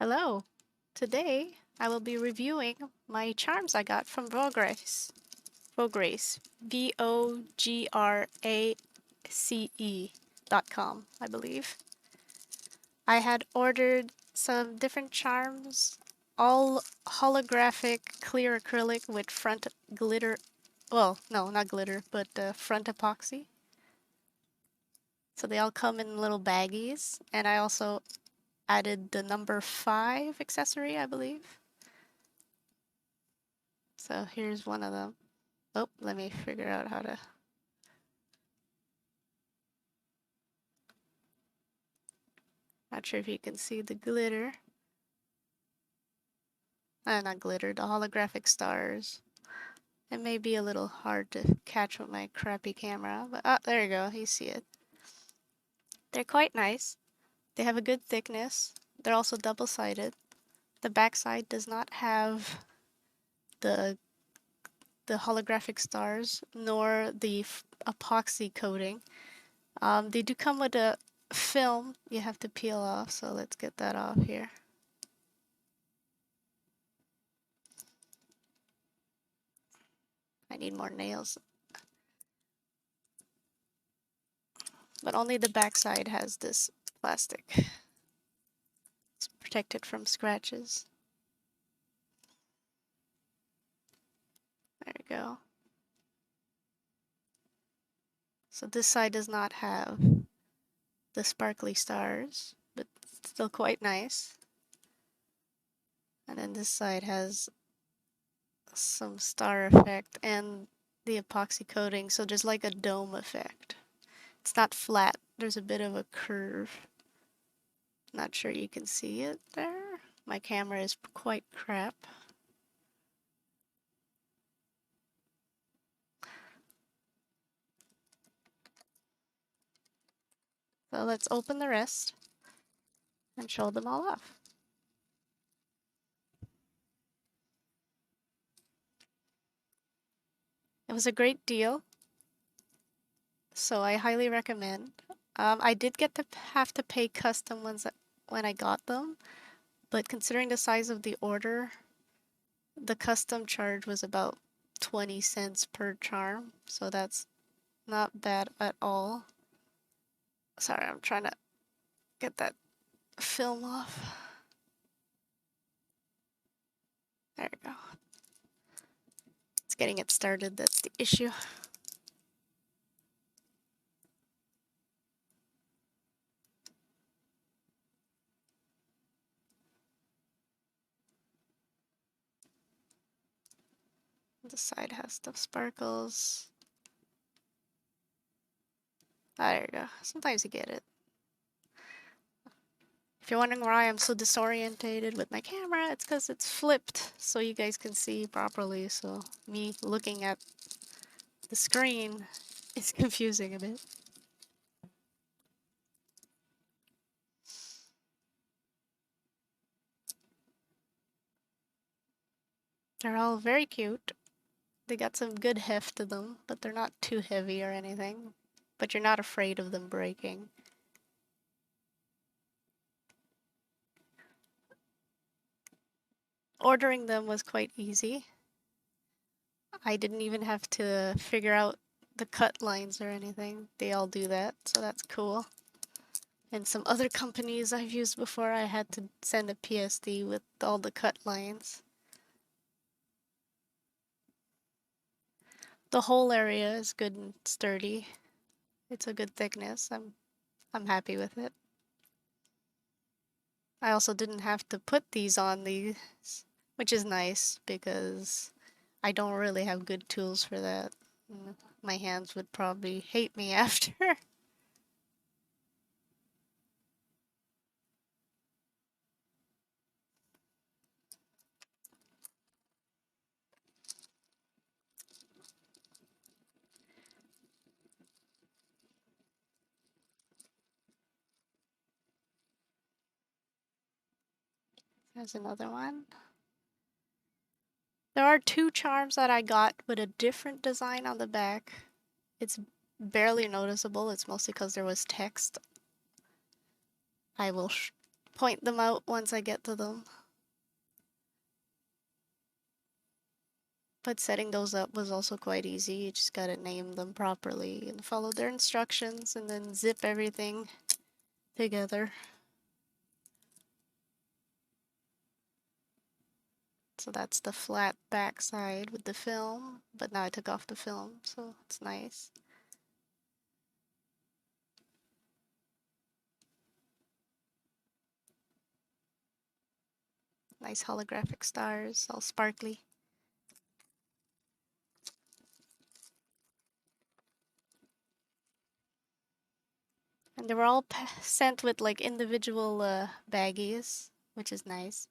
Hello. Today I will be reviewing my charms I got from Vograce. Vograce. VOGRACE.com, I believe. I had ordered some different charms, all holographic clear acrylic with front glitter. Well, no, not glitter, but front epoxy. So they all come in little baggies, and I also added the number 5 accessory, I believe. So here's one of them. Oh, let me figure out how to... Not sure if you can see the glitter. Not glitter, the holographic stars. It may be a little hard to catch with my crappy camera, but there you go, you see it. They're quite nice. They have a good thickness. They're also double-sided. The backside does not have the holographic stars, nor the epoxy coating. They do come with a film you have to peel off, so let's get that off here. I need more nails. But only the backside has this plastic. It's protected from scratches. There we go. So this side does not have the sparkly stars, but still quite nice. And then this side has some star effect and the epoxy coating, so there's like a dome effect. It's not flat, there's a bit of a curve. Not sure you can see it there. My camera is quite crap. So let's open the rest and show them all off. It was a great deal, so I highly recommend. I did get to have to pay custom ones when I got them, but considering the size of the order, the custom charge was about 20 cents per charm, so that's not bad at all. Sorry, I'm trying to get that film off. There we go. It's getting it started, that's the issue. The side has the sparkles. There you go. Sometimes you get it. If you're wondering why I'm so disorientated with my camera, it's because it's flipped so you guys can see properly. So me looking at the screen is confusing a bit. They're all very cute. They got some good heft to them, but they're not too heavy or anything. But you're not afraid of them breaking. Ordering them was quite easy. I didn't even have to figure out the cut lines or anything. They all do that, so that's cool. And some other companies I've used before, I had to send a PSD with all the cut lines. The whole area is good and sturdy. It's a good thickness. I'm happy with it. I also didn't have to put these on these, which is nice because I don't really have good tools for that. My hands would probably hate me after. There's another one. There are 2 charms that I got with a different design on the back. It's barely noticeable. It's mostly because there was text. I will point them out once I get to them. But setting those up was also quite easy. You just gotta name them properly and follow their instructions and then zip everything together. So that's the flat back side with the film, but now I took off the film, so it's nice. Nice holographic stars, all sparkly. And they were all sent with like individual baggies, which is nice.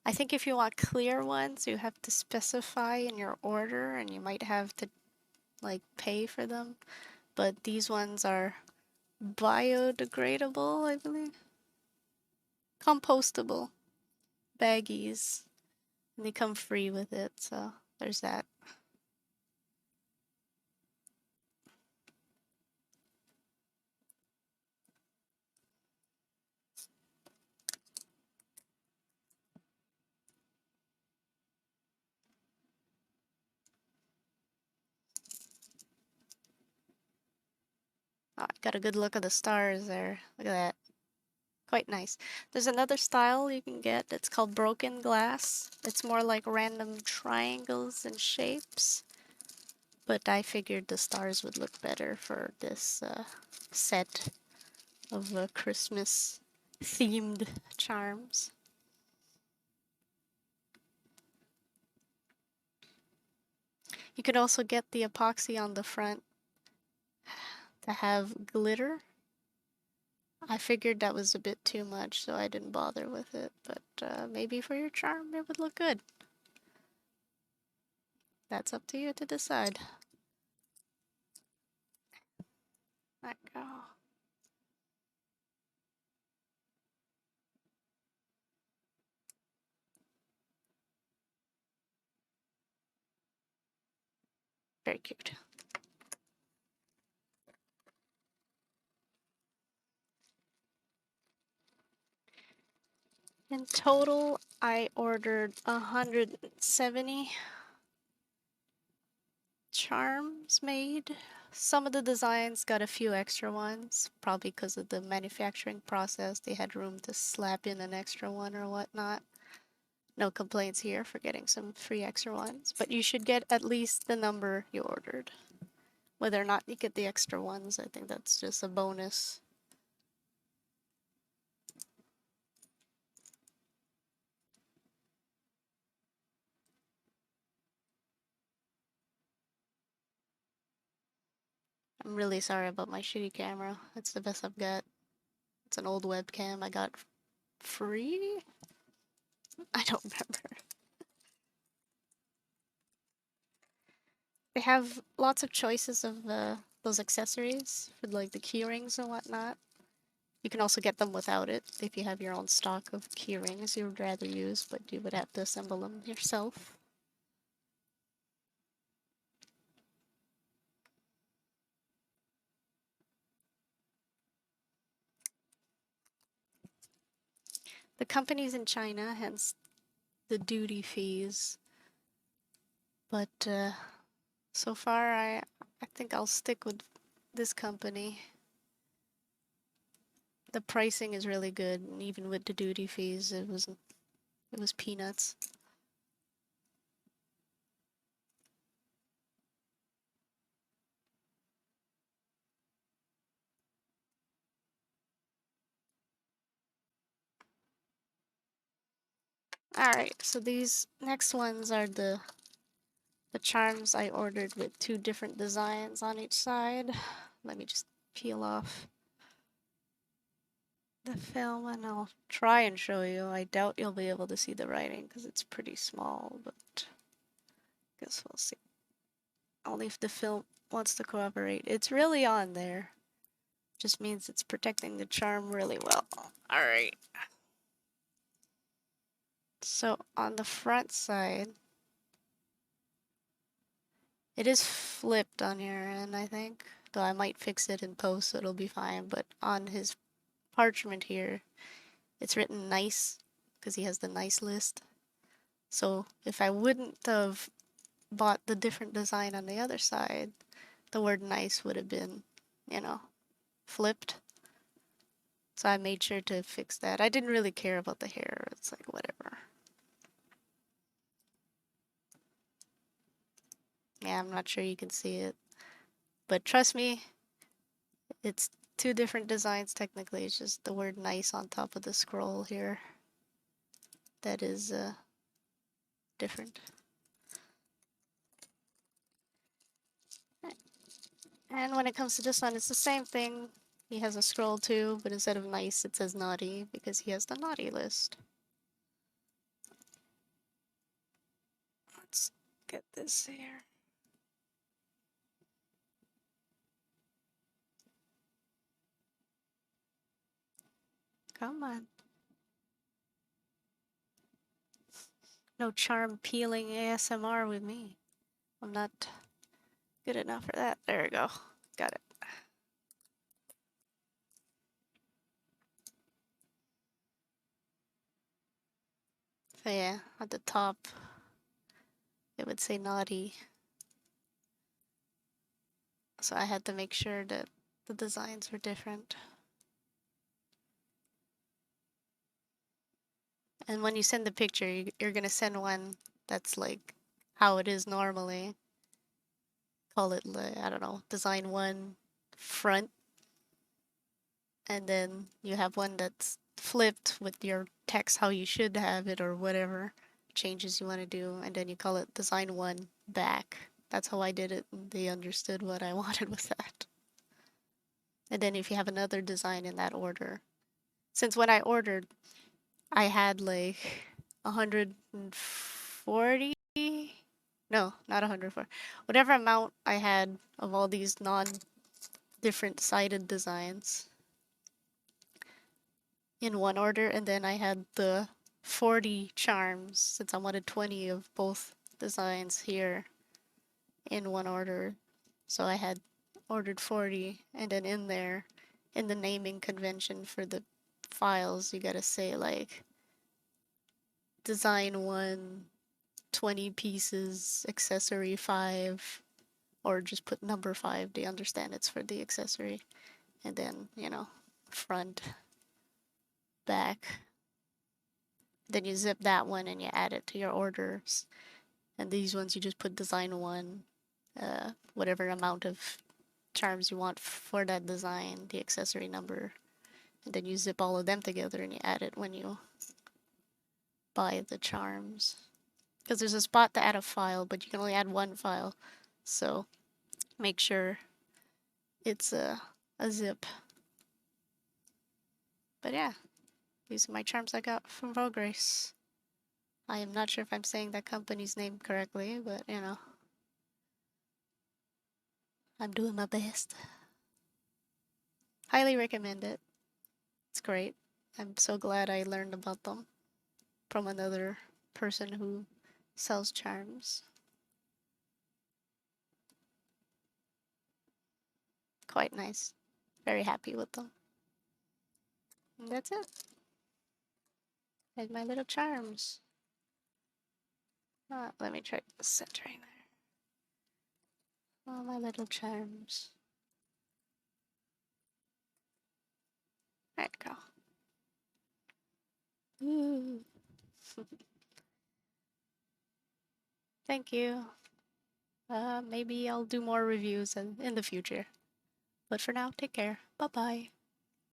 I think if you want clear ones, you have to specify in your order and you might have to like pay for them. But these ones are biodegradable, I believe. Compostable baggies. And they come free with it, so there's that. Oh, I got a good look at the stars there. Look at that. Quite nice. There's another style you can get. It's called broken glass. It's more like random triangles and shapes. But I figured the stars would look better for this set of Christmas themed charms. You could also get the epoxy on the front to have glitter. I figured that was a bit too much, so I didn't bother with it, but maybe for your charm it would look good. That's up to you to decide. Let go. Very cute. In total, I ordered 170 charms made. Some of the designs got a few extra ones, probably because of the manufacturing process. They had room to slap in an extra one or whatnot. No complaints here for getting some free extra ones, but you should get at least the number you ordered. Whether or not you get the extra ones, I think that's just a bonus. I'm really sorry about my shitty camera. It's the best I've got. It's an old webcam I got free? I don't remember. They have lots of choices of those accessories for like the key rings and whatnot. You can also get them without it if you have your own stock of key rings you would rather use, but you would have to assemble them yourself. The company's in China, hence the duty fees. But so far, I think I'll stick with this company. The pricing is really good, and even with the duty fees, it was peanuts. Alright, so these next ones are the charms I ordered with 2 different designs on each side. Let me just peel off the film and I'll try and show you. I doubt you'll be able to see the writing because it's pretty small, but guess we'll see. Only if the film wants to cooperate. It's really on there. Just means it's protecting the charm really well. Alright. So on the front side, it is flipped on your end, I think. Though I might fix it in post, so it'll be fine. But on his parchment here, It's written nice because he has the nice list. So if I wouldn't have bought the different design on the other side, the word nice would have been, you know, flipped. So I made sure to fix that. I didn't really care about the hair. It's like, whatever. Yeah, I'm not sure you can see it. But trust me, it's two different designs technically. It's just the word nice on top of the scroll here. That is different. And when it comes to this one, it's the same thing. He has a scroll too, but instead of nice, it says naughty because he has the naughty list. Let's get this here. Come on. No charm peeling ASMR with me. I'm not good enough for that. There we go. Got it. So yeah, at the top, it would say naughty. So I had to make sure that the designs were different. And when you send the picture, you're gonna send one that's like how it is normally. Call it, I don't know, design one front. And then you have one that's flipped with your text how you should have it or whatever changes you want to do. And then you call it design one back. That's how I did it. And they understood what I wanted with that. And then if you have another design in that order, since when I ordered, I had like 140, no, not 140, whatever amount I had of all these non-different sided designs in one order, and then I had the 40 charms since I wanted 20 of both designs here in one order. So I had ordered 40, and then in there, in the naming convention for the files, you gotta say like design 1, 20 pieces, accessory 5, or just put number 5. They understand it's for the accessory. And then, you know, front, back. Then you zip that one and you add it to your orders. And these ones you just put design 1, whatever amount of charms you want for that design, the accessory number. And then you zip all of them together and you add it when you buy the charms. Because there's a spot to add a file, but you can only add one file. So make sure it's a zip. But yeah, these are my charms I got from Vograce. I am not sure if I'm saying that company's name correctly, but you know, I'm doing my best. Highly recommend it. It's great. I'm so glad I learned about them from another person who sells charms. Quite nice. Very happy with them. And that's it. There's my little charms. Let me try centering there. Oh, my little charms. There you go. Ooh. Thank you. Maybe I'll do more reviews in the future. But for now, take care. Bye-bye.